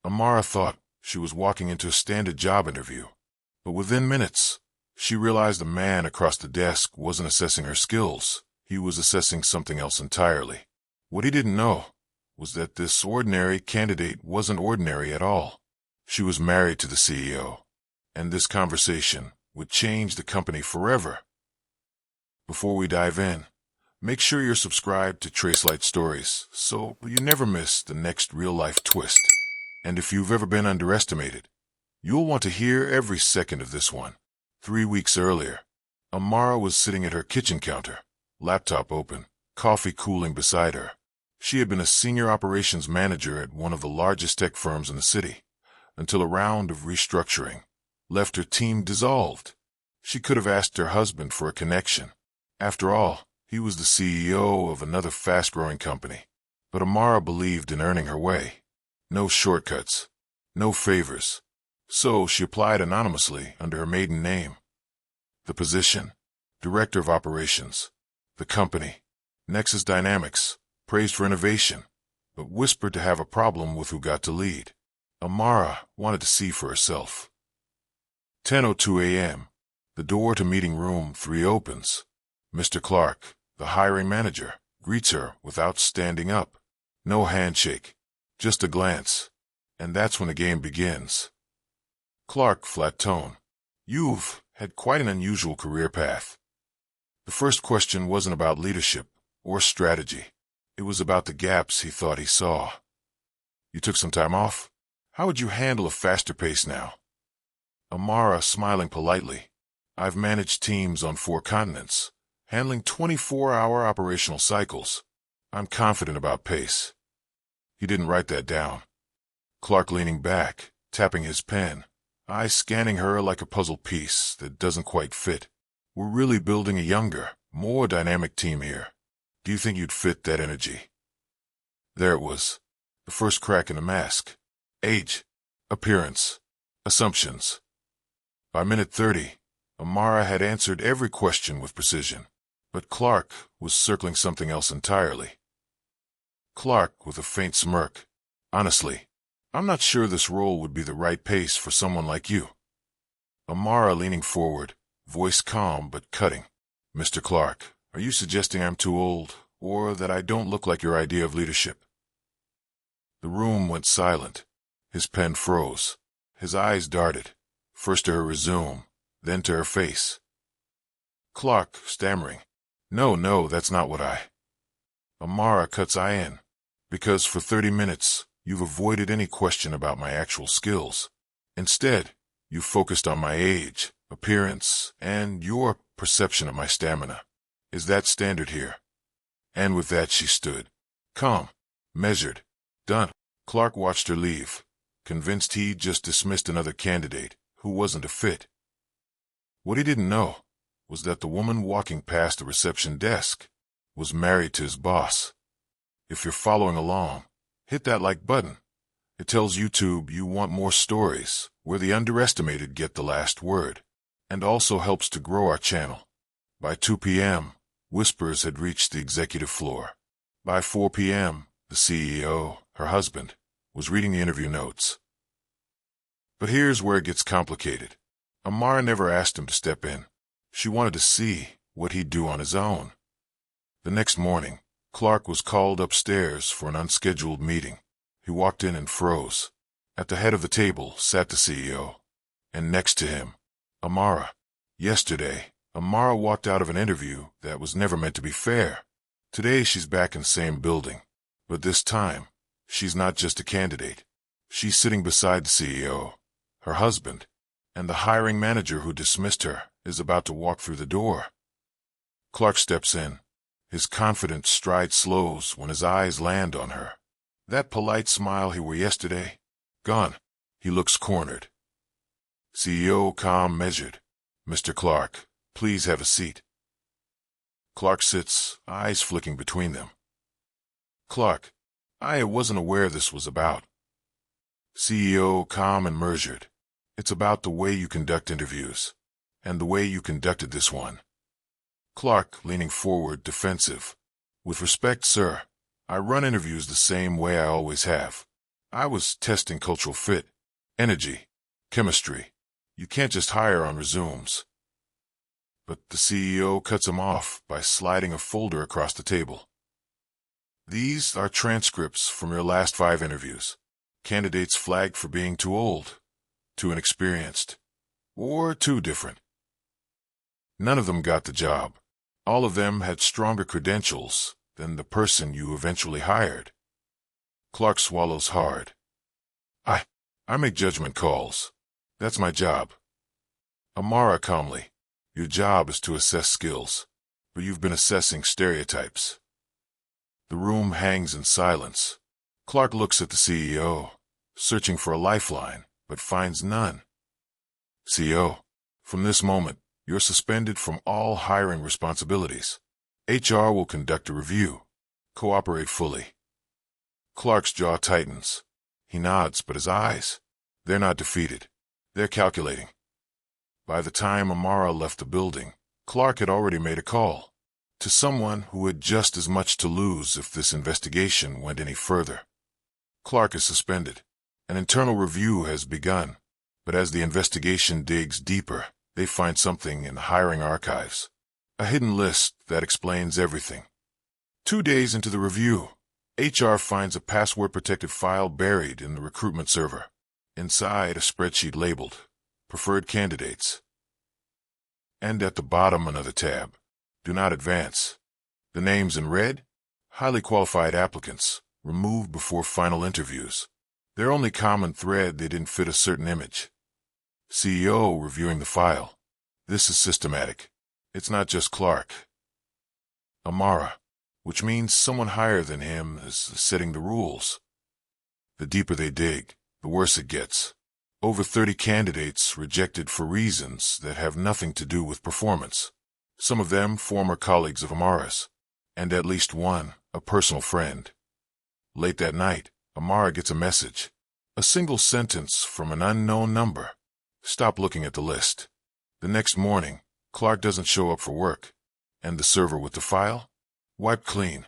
Amara thought she was walking into a standard job interview, but within minutes, she realized the man across the desk wasn't assessing her skills. He was assessing something else entirely. What he didn't know was that this ordinary candidate wasn't ordinary at all. She was married to the CEO, and this conversation would change the company forever. Before we dive in, make sure you're subscribed to Tracelight Stories so you never miss the next real-life twist. And if you've ever been underestimated, you'll want to hear every second of this one. 3 weeks earlier, Amara was sitting at her kitchen counter, laptop open, coffee cooling beside her. She had been a senior operations manager at one of the largest tech firms in the city, until a round of restructuring left her team dissolved. She could have asked her husband for a connection. After all, he was the CEO of another fast-growing company. But Amara believed in earning her way. No shortcuts, no favors. So she applied anonymously under her maiden name. The position: Director of Operations. The company: Nexus Dynamics, praised for innovation, but whispered to have a problem with who got to lead. Amara wanted to see for herself. 10:02 a.m. The door to meeting room 3 opens. Mr. Clark, the hiring manager, greets her without standing up. No handshake, just a glance. And that's when the game begins. Clark, flat tone: "You've had quite an unusual career path." The first question wasn't about leadership or strategy. It was about the gaps he thought he saw. "You took some time off? How would you handle a faster pace now?" Amara, smiling politely: "I've managed teams on 4 continents, handling 24-hour operational cycles. I'm confident about pace." He didn't write that down. Clark, leaning back, tapping his pen, eyes scanning her like a puzzle piece that doesn't quite fit. "We're really building a younger, more dynamic team here. Do you think you'd fit that energy?" There it was, the first crack in the mask. Age, appearance, assumptions. By minute 30, Amara had answered every question with precision, but Clark was circling something else entirely. Clark, with a faint smirk: "Honestly, I'm not sure this role would be the right pace for someone like you." Amara, leaning forward, voice calm but cutting: "Mr. Clark, are you suggesting I'm too old, or that I don't look like your idea of leadership?" The room went silent. His pen froze. His eyes darted, first to her resume, then to her face. Clark, stammering: No, that's not what I..." Amara cuts in: "Because for 30 minutes, you've avoided any question about my actual skills. Instead, you focused on my age, appearance, and your perception of my stamina. Is that standard here?" And with that she stood, calm, measured, done. Clark watched her leave, convinced he'd just dismissed another candidate who wasn't a fit. What he didn't know was that the woman walking past the reception desk was married to his boss. If you're following along, hit that like button. It tells YouTube you want more stories where the underestimated get the last word, and also helps to grow our channel. By 2 p.m., whispers had reached the executive floor. By 4 p.m., the CEO, her husband, was reading the interview notes. But here's where it gets complicated. Amara never asked him to step in. She wanted to see what he'd do on his own. The next morning, Clark was called upstairs for an unscheduled meeting. He walked in and froze. At the head of the table sat the CEO, and next to him, Amara. Yesterday, Amara walked out of an interview that was never meant to be fair. Today she's back in the same building, but this time, she's not just a candidate. She's sitting beside the CEO, her husband, and the hiring manager who dismissed her is about to walk through the door. Clark steps in. His confident stride slows when his eyes land on her. That polite smile he wore yesterday, gone. He looks cornered. CEO, calm, measured. "Mr. Clark, please have a seat." Clark sits, eyes flicking between them. "Clark, I wasn't aware this was about." CEO, calm and measured. "It's about the way you conduct interviews, and the way you conducted this one." Clark, leaning forward, defensive. "With respect, sir, I run interviews the same way I always have. I was testing cultural fit, energy, chemistry. You can't just hire on resumes. But the CEO cuts him off by sliding a folder across the table. These are transcripts from your last 5 interviews. Candidates flagged for being too old, too inexperienced, or too different. None of them got the job. All of them had stronger credentials than the person you eventually hired. Clark swallows hard. I make judgment calls. That's my job. Amara calmly. Your job is to assess skills, but you've been assessing stereotypes. The room hangs in silence. Clark looks at the CEO, searching for a lifeline, but finds none. CEO, from this moment, you're suspended from all hiring responsibilities. HR will conduct a review. Cooperate fully. Clark's jaw tightens. He nods, but his eyes, they're not defeated. They're calculating. By the time Amara left the building, Clark had already made a call to someone who had just as much to lose if this investigation went any further. Clark is suspended. An internal review has begun, but as the investigation digs deeper, they find something in the hiring archives. A hidden list that explains everything. 2 days into the review, HR finds a password-protected file buried in the recruitment server. Inside, a spreadsheet labeled Preferred Candidates. And at the bottom, another tab. Do not advance. The names in red? Highly qualified applicants, removed before final interviews. Their only common thread, they didn't fit a certain image. CEO reviewing the file. This is systematic. It's not just Clark. Amara, which means someone higher than him is setting the rules. The deeper they dig, the worse it gets. Over 30 candidates rejected for reasons that have nothing to do with performance. Some of them former colleagues of Amara's, and at least one, a personal friend. Late that night, Amara gets a message. A single sentence from an unknown number. Stop looking at the list. The next morning, Clark doesn't show up for work, and the server with the file? Wiped clean.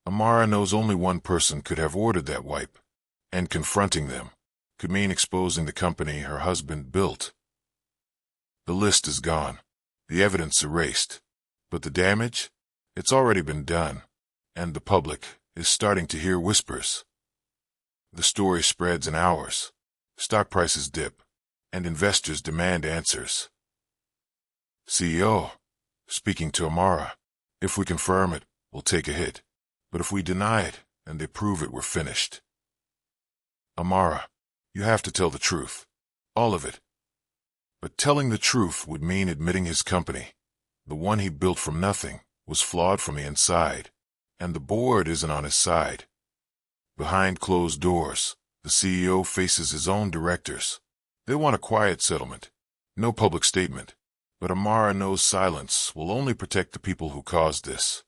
Amara knows only one person could have ordered that wipe, and confronting them could mean exposing the company her husband built. The list is gone, the evidence erased, but the damage? It's already been done, and the public is starting to hear whispers. The story spreads in hours. Stock prices dip, and investors demand answers. CEO, speaking to Amara, if we confirm it, we'll take a hit. But if we deny it, and they prove it, we're finished. Amara, you have to tell the truth. All of it. But telling the truth would mean admitting his company, the one he built from nothing, was flawed from the inside, and the board isn't on his side. Behind closed doors, the CEO faces his own directors. They want a quiet settlement, no public statement. But Amara knows silence will only protect the people who caused this.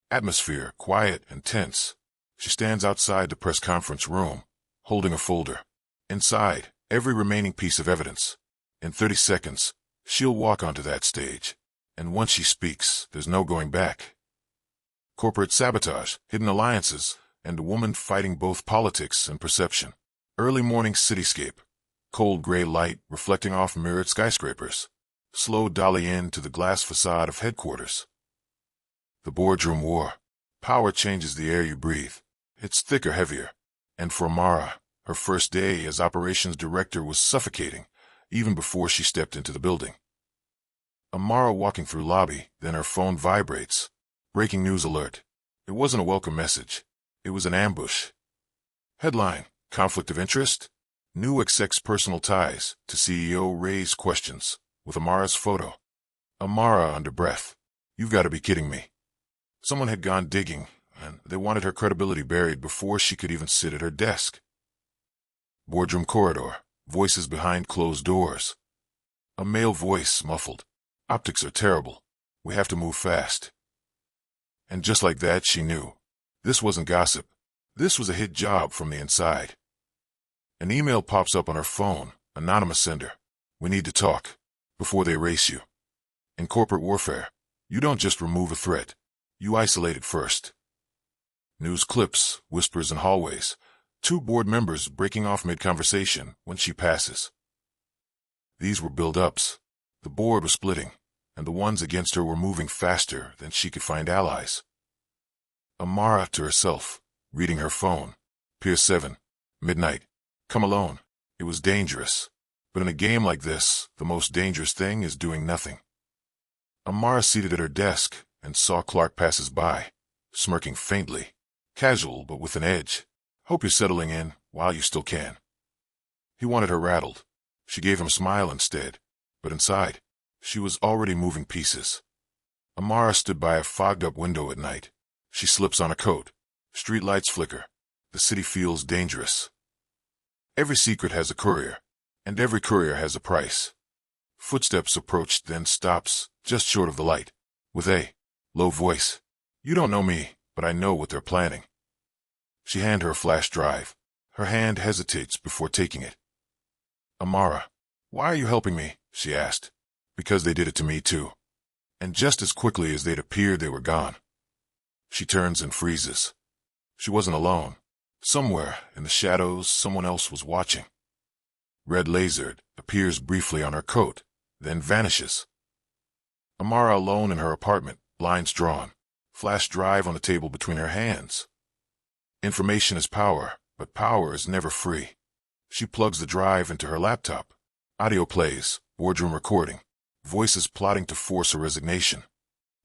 Atmosphere, quiet and tense. She stands outside the press conference room, holding a folder. Inside, every remaining piece of evidence. In 30 seconds, she'll walk onto that stage. And once she speaks, there's no going back. Corporate sabotage, hidden alliances, and a woman fighting both politics and perception. Early morning cityscape. Cold gray light reflecting off mirrored skyscrapers. Slow dolly in to the glass facade of headquarters. The boardroom war. Power changes the air you breathe. It's thicker, heavier. And for Amara, her first day as operations director was suffocating, even before she stepped into the building. Amara walking through lobby, then her phone vibrates. Breaking news alert. It wasn't a welcome message. It was an ambush. Headline, conflict of interest? New exec's personal ties to CEO raise questions, with Amara's photo. Amara under breath. You've got to be kidding me. Someone had gone digging, and they wanted her credibility buried before she could even sit at her desk. Boardroom corridor, voices behind closed doors. A male voice muffled. Optics are terrible. We have to move fast. And just like that, she knew. This wasn't gossip. This was a hit job from the inside. An email pops up on her phone, anonymous sender. We need to talk, before they erase you. In corporate warfare, you don't just remove a threat. You isolate it first. News clips, whispers in hallways. Two board members breaking off mid-conversation when she passes. These were build-ups. The board was splitting, and the ones against her were moving faster than she could find allies. Amara to herself, reading her phone. Pier 7. Midnight. Come alone. It was dangerous. But in a game like this, the most dangerous thing is doing nothing. Amara seated at her desk and saw Clark passes by, smirking faintly. Casual, but with an edge. Hope you're settling in while you still can. He wanted her rattled. She gave him a smile instead, but inside, she was already moving pieces. Amara stood by a fogged-up window at night. She slips on a coat. Street lights flicker. The city feels dangerous. Every secret has a courier, and every courier has a price. Footsteps approached, then stops, just short of the light, with a low voice. You don't know me, but I know what they're planning. She handed her a flash drive. Her hand hesitates before taking it. Amara, why are you helping me? She asked. Because they did it to me too. And just as quickly as they'd appeared, they were gone. She turns and freezes. She wasn't alone. Somewhere, in the shadows, someone else was watching. Red lasered, appears briefly on her coat, then vanishes. Amara alone in her apartment, blinds drawn, flash drive on the table between her hands. Information is power, but power is never free. She plugs the drive into her laptop. Audio plays, boardroom recording, voices plotting to force a resignation.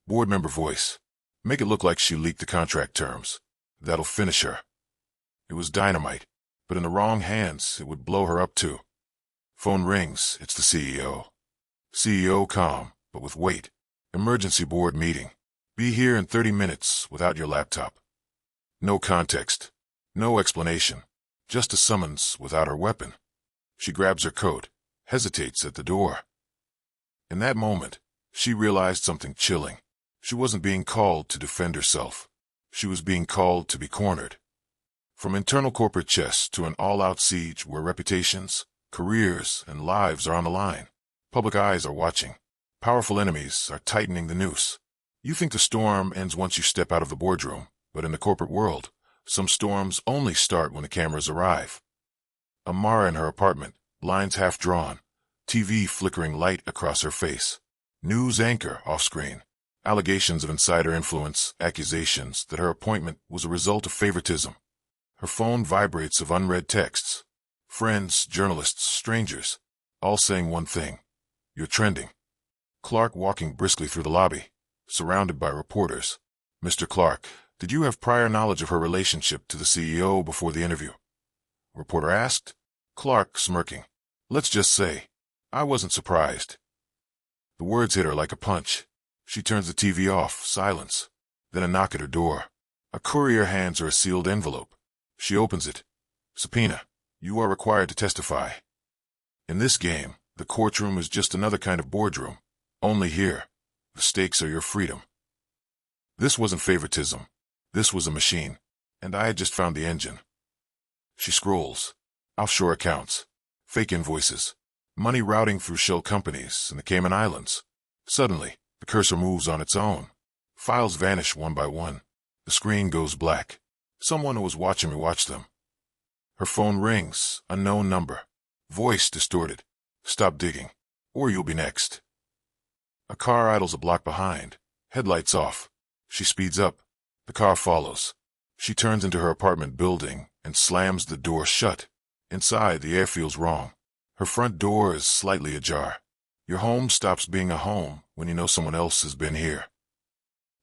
Board member voice. Make it look like she leaked the contract terms. That'll finish her. It was dynamite, but in the wrong hands, it would blow her up too. Phone rings. It's the CEO. CEO calm, but with weight. Emergency board meeting. Be here in 30 minutes without your laptop. No context. No explanation. Just a summons without her weapon. She grabs her coat, hesitates at the door. In that moment, she realized something chilling. She wasn't being called to defend herself. She was being called to be cornered. From internal corporate chess to an all-out siege where reputations, careers, and lives are on the line. Public eyes are watching. Powerful enemies are tightening the noose. You think the storm ends once you step out of the boardroom, but in the corporate world, some storms only start when the cameras arrive. Amara in her apartment, blinds half drawn, TV flickering light across her face. News anchor off-screen. Allegations of insider influence, accusations that her appointment was a result of favoritism. Her phone vibrates of unread texts. Friends, journalists, strangers, all saying one thing. You're trending. Clark walking briskly through the lobby, surrounded by reporters. Mr. Clark, did you have prior knowledge of her relationship to the CEO before the interview? Reporter asked. Clark smirking. Let's just say, I wasn't surprised. The words hit her like a punch. She turns the TV off, silence. Then a knock at her door. A courier hands her a sealed envelope. She opens it. Subpoena. You are required to testify. In this game, the courtroom is just another kind of boardroom. Only here, the stakes are your freedom. This wasn't favoritism. This was a machine. And I had just found the engine. She scrolls. Offshore accounts. Fake invoices. Money routing through shell companies in the Cayman Islands. Suddenly, the cursor moves on its own. Files vanish one by one. The screen goes black. Someone who was watching me watched them. Her phone rings. Unknown number. Voice distorted. Stop digging, or you'll be next. A car idles a block behind. Headlights off. She speeds up. The car follows. She turns into her apartment building and slams the door shut. Inside, the air feels wrong. Her front door is slightly ajar. Your home stops being a home when you know someone else has been here.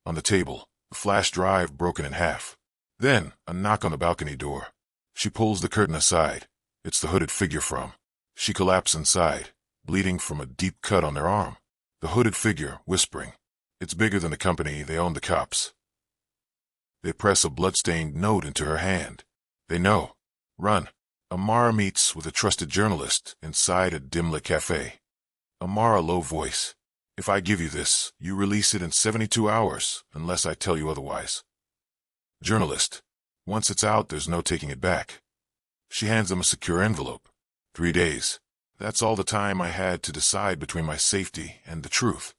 On the table, the flash drive broken in half. Then, a knock on the balcony door. She pulls the curtain aside. It's the hooded figure from. She collapses inside, bleeding from a deep cut on their arm. The hooded figure, whispering. It's bigger than the company, they own the cops. They press a blood-stained note into her hand. They know. Run. Amara meets with a trusted journalist inside a dim-lit cafe. Amara low voice. If I give you this, you release it in 72 hours, unless I tell you otherwise. Journalist. Once it's out, there's no taking it back. She hands him a secure envelope. 3 days. That's all the time I had to decide between my safety and the truth.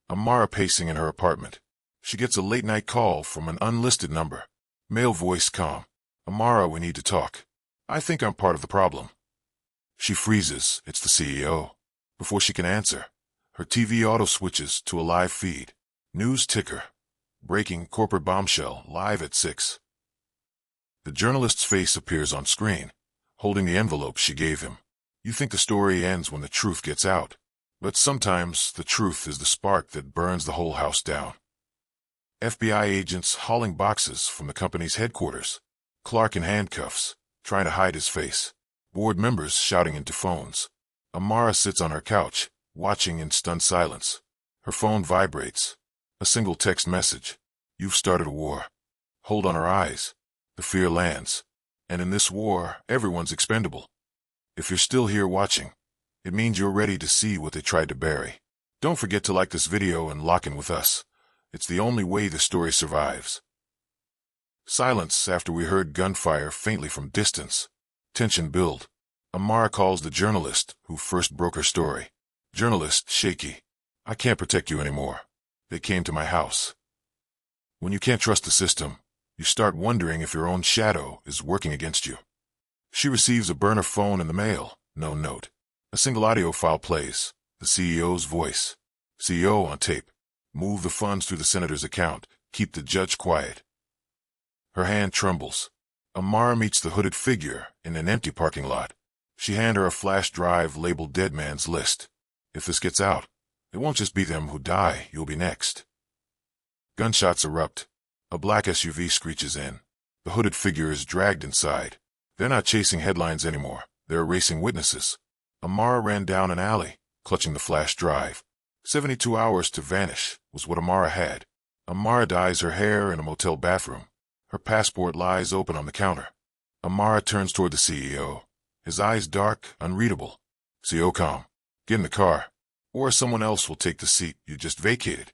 Amara pacing in her apartment. She gets a late-night call from an unlisted number. Male voice calm. Amara, we need to talk. I think I'm part of the problem. She freezes. It's the CEO. Before she can answer, her TV auto switches to a live feed. News ticker. Breaking corporate bombshell, live at 6. The journalist's face appears on screen, holding the envelope she gave him. You think the story ends when the truth gets out, but sometimes the truth is the spark that burns the whole house down. FBI agents hauling boxes from the company's headquarters. Clark in handcuffs, trying to hide his face. Board members shouting into phones. Amara sits on her couch, watching in stunned silence. Her phone vibrates. A single text message. You've started a war. Hold on her eyes. The fear lands. And in this war, everyone's expendable. If you're still here watching, it means you're ready to see what they tried to bury. Don't forget to like this video and lock in with us. It's the only way the story survives. Silence after we heard gunfire faintly from distance. Tension build. Amara calls the journalist who first broke her story. Journalist, shaky. I can't protect you anymore. They came to my house. When you can't trust the system, you start wondering if your own shadow is working against you. She receives a burner phone in the mail. No note. A single audio file plays. The CEO's voice. CEO on tape. Move the funds through the senator's account. Keep the judge quiet. Her hand trembles. Amara meets the hooded figure in an empty parking lot. She hands her a flash drive labeled Dead Man's List. If this gets out, it won't just be them who die, you'll be next. Gunshots erupt. A black SUV screeches in. The hooded figure is dragged inside. They're not chasing headlines anymore. They're erasing witnesses. Amara ran down an alley, clutching the flash drive. 72 hours to vanish was what Amara had. Amara dyes her hair in a motel bathroom. Her passport lies open on the counter. Amara turns toward the CEO. His eyes dark, unreadable. CEO, calm. Get in the car, or someone else will take the seat you just vacated.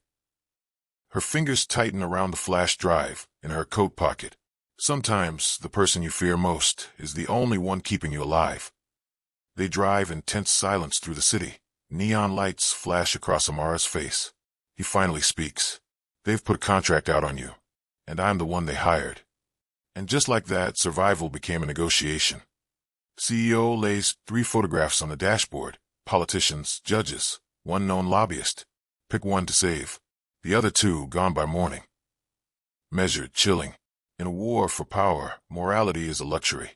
Her fingers tighten around the flash drive in her coat pocket. Sometimes the person you fear most is the only one keeping you alive. They drive in tense silence through the city. Neon lights flash across Amara's face. He finally speaks. They've put a contract out on you, and I'm the one they hired. And just like that, survival became a negotiation. CEO lays 3 photographs on the dashboard. Politicians, judges, one known lobbyist. Pick one to save. The other 2 gone by morning. Measured, chilling. In a war for power, morality is a luxury.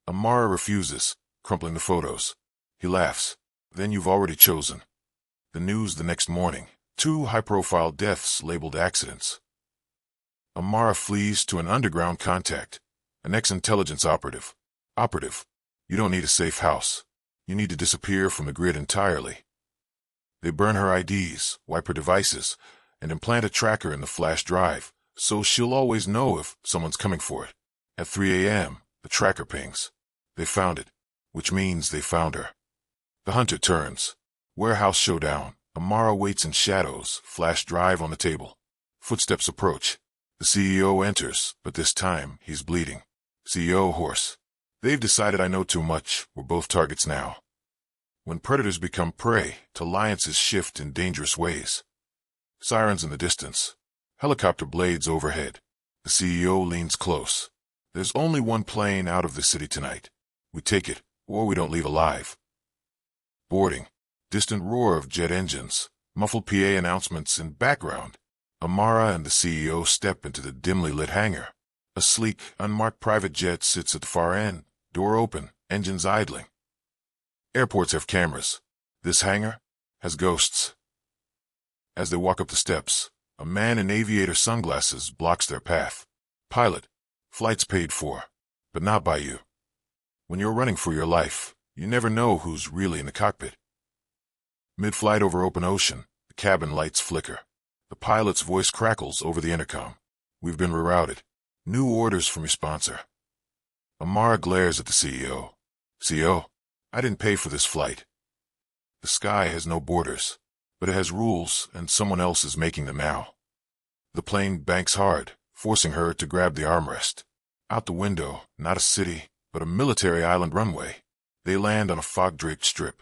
Amara refuses, crumpling the photos. He laughs. Then you've already chosen. The news the next morning. 2 high-profile deaths labeled accidents. Amara flees to an underground contact. An ex-intelligence operative. Operative. You don't need a safe house. You need to disappear from the grid entirely. They burn her IDs, wipe her devices, and implant a tracker in the flash drive, so she'll always know if someone's coming for it. At 3 a.m., the tracker pings. They found it, which means they found her. The hunter turns. Warehouse showdown. Amara waits in shadows, flash drive on the table. Footsteps approach. The CEO enters, but this time he's bleeding. CEO hoarse. They've decided I know too much. We're both targets now. When predators become prey, alliances shift in dangerous ways. Sirens in the distance. Helicopter blades overhead. The CEO leans close. There's only one plane out of the city tonight. We take it, or we don't leave alive. Boarding. Distant roar of jet engines. Muffled PA announcements in background. Amara and the CEO step into the dimly lit hangar. A sleek, unmarked private jet sits at the far end. Door open, engines idling. Airports have cameras. This hangar has ghosts. As they walk up the steps, a man in aviator sunglasses blocks their path. Pilot. Flight's paid for, but not by you. When you're running for your life, you never know who's really in the cockpit. Mid-flight over open ocean, the cabin lights flicker. The pilot's voice crackles over the intercom. We've been rerouted. New orders from your sponsor. Amara glares at the CEO. CEO, I didn't pay for this flight. The sky has no borders, but it has rules, and someone else is making them now. The plane banks hard, forcing her to grab the armrest. Out the window, not a city, but a military island runway. They land on a fog-draped strip.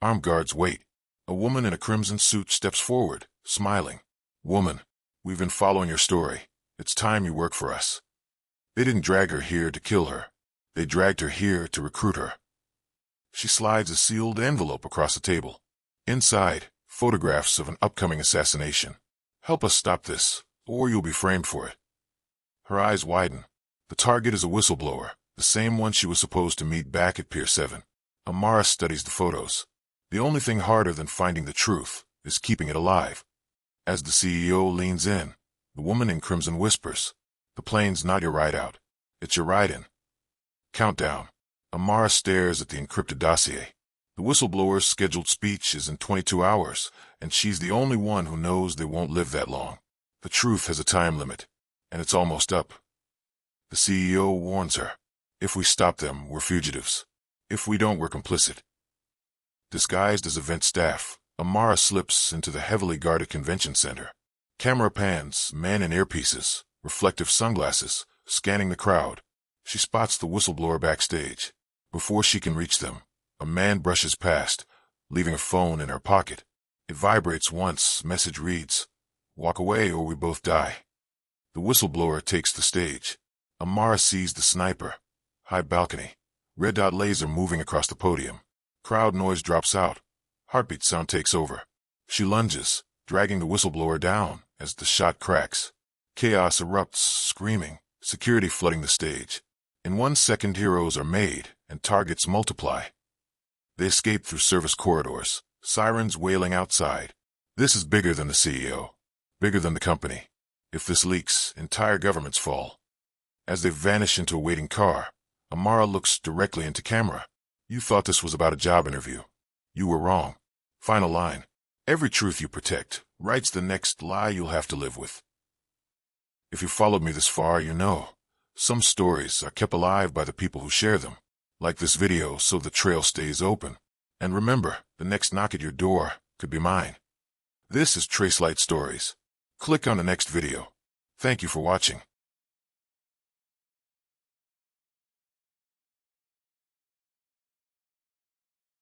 Armed guards wait. A woman in a crimson suit steps forward, smiling. Woman, we've been following your story. It's time you work for us. They didn't drag her here to kill her. They dragged her here to recruit her. She slides a sealed envelope across the table. Inside, photographs of an upcoming assassination. Help us stop this, or you'll be framed for it. Her eyes widen. The target is a whistleblower, the same one she was supposed to meet back at Pier 7. Amara studies the photos. The only thing harder than finding the truth is keeping it alive. As the CEO leans in, the woman in crimson whispers, "The plane's not your ride out. It's your ride in." Countdown. Amara stares at the encrypted dossier. The whistleblower's scheduled speech is in 22 hours, and she's the only one who knows they won't live that long. The truth has a time limit, and it's almost up. The CEO warns her. If we stop them, we're fugitives. If we don't, we're complicit. Disguised as event staff, Amara slips into the heavily guarded convention center. Camera pans, man in earpieces, reflective sunglasses, scanning the crowd. She spots the whistleblower backstage. Before she can reach them, a man brushes past, leaving a phone in her pocket. It vibrates once, message reads, "Walk away or we both die." The whistleblower takes the stage. Amara sees the sniper. High balcony. Red dot laser moving across the podium. Crowd noise drops out. Heartbeat sound takes over. She lunges, dragging the whistleblower down as the shot cracks. Chaos erupts, screaming, security flooding the stage. In 1 second, heroes are made and targets multiply. They escape through service corridors, sirens wailing outside. This is bigger than the CEO, bigger than the company. If this leaks, entire governments fall. As they vanish into a waiting car, Amara looks directly into camera. "You thought this was about a job interview. You were wrong." Final line. "Every truth you protect writes the next lie you'll have to live with." If you followed me this far, you know, some stories are kept alive by the people who share them. Like this video so the trail stays open. And remember, the next knock at your door could be mine. This is Tracelight Stories. Click on the next video. Thank you for watching.